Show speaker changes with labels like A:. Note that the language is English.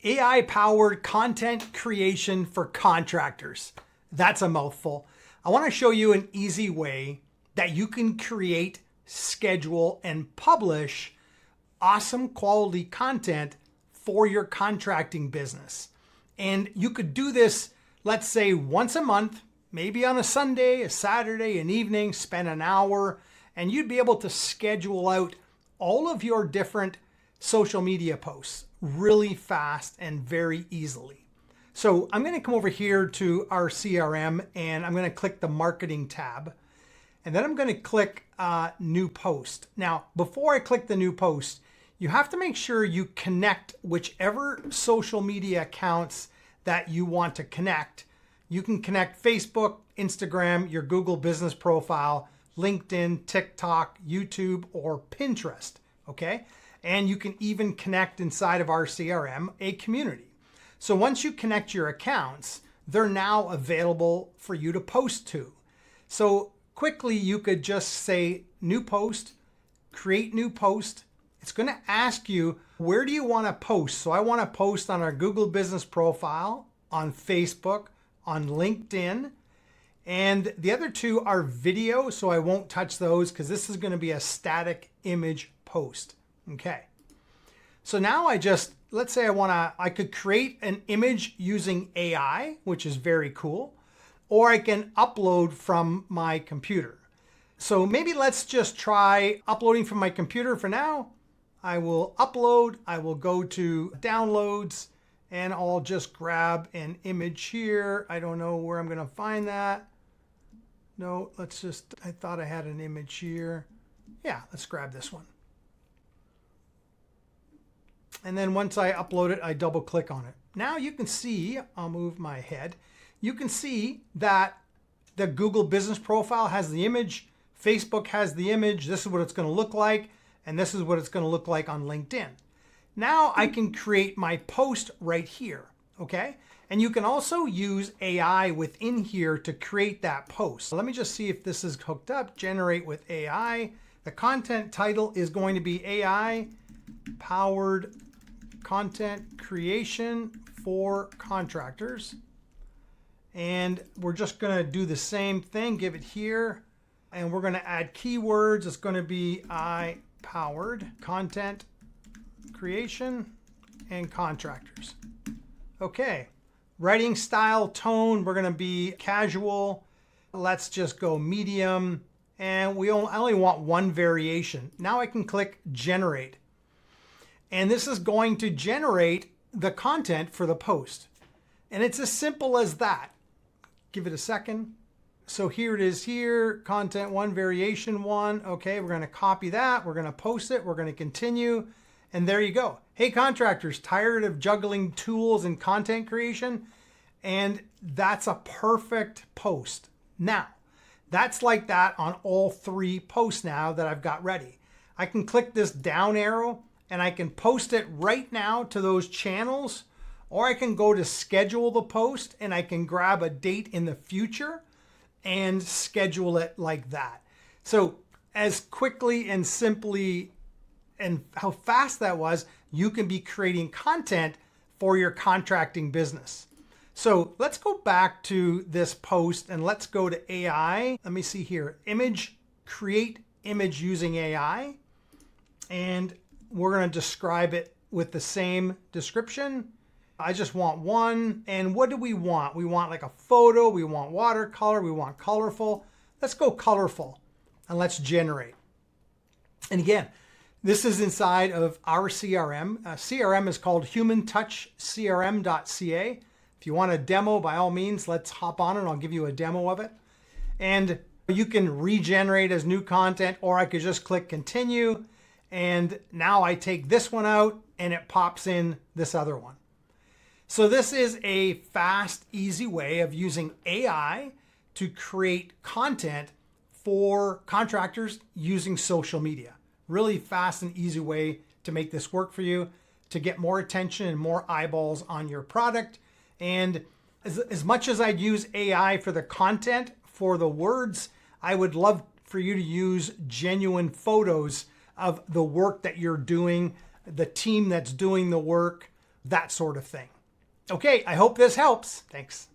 A: AI-powered content creation for contractors. That's a mouthful. I want to show you an easy way that you can create, schedule, and publish awesome quality content for your contracting business. And you could do this, let's say, once a month, maybe on a Sunday, a Saturday, an evening, spend an hour, and you'd be able to schedule out all of your different social media posts really fast and very easily. So I'm going to come over here to our CRM and I'm going to click the marketing tab. And then I'm going to click new post. Now, before I click the new post, you have to make sure you connect whichever social media accounts that you want to connect. You can connect Facebook, Instagram, your Google business profile, LinkedIn, TikTok, YouTube, or Pinterest, okay? And you can even connect inside of our CRM a community. So once you connect your accounts, they're now available for you to post to. So quickly, you could just say new post, create new post. It's going to ask you, where do you want to post? So I want to post on our Google business profile, on Facebook, on LinkedIn. And the other two are video, so I won't touch those because this is going to be a static image post. Okay. So now let's say I could create an image using AI, which is very cool, or I can upload from my computer. So maybe let's just try uploading from my computer for now. I will upload, I will go to downloads, and I'll just grab an image here. I don't know where I'm going to find that. No, I thought I had an image here. Yeah, let's grab this one. And then once I upload it, I double click on it. Now you can see, I'll move my head. You can see that the Google business profile has the image, Facebook has the image. This is what it's going to look like. And this is what it's going to look like on LinkedIn. Now I can create my post right here, okay? And you can also use AI within here to create that post. So let me just see if this is hooked up. Generate with AI. The content title is going to be AI powered content creation for contractors. And we're just going to do the same thing, give it here. And we're going to add keywords. It's going to be AI powered content creation and contractors. Okay. Writing style, tone, we're going to be casual. Let's just go medium. And I only want one variation. Now I can click generate. And this is going to generate the content for the post. And it's as simple as that. Give it a second. So here it is here, content one, variation one. Okay, we're going to copy that. We're going to post it. We're going to continue. And there you go. Hey, contractors, tired of juggling tools and content creation? And that's a perfect post. Now, that's like that on all three posts now that I've got ready. I can click this down arrow and I can post it right now to those channels, or I can go to schedule the post and I can grab a date in the future and schedule it like that. So as quickly and simply and how fast that was, you can be creating content for your contracting business. So let's go back to this post and let's go to AI. Let me see here, image, create image using AI. And we're going to describe it with the same description. I just want one. And what do we want? We want like a photo. We want watercolor. We want colorful. Let's go colorful and let's generate. And again, this is inside of our CRM. CRM is called HumanTouch CRM.ca. If you want a demo, by all means, let's hop on it. I'll give you a demo of it. And you can regenerate as new content, or I could just click continue. And now I take this one out and it pops in this other one. So this is a fast, easy way of using AI to create content for contractors using social media. Really fast and easy way to make this work for you, to get more attention and more eyeballs on your product. And as much as I'd use AI for the content, for the words, I would love for you to use genuine photos of the work that you're doing, the team that's doing the work, that sort of thing. Okay, I hope this helps. Thanks.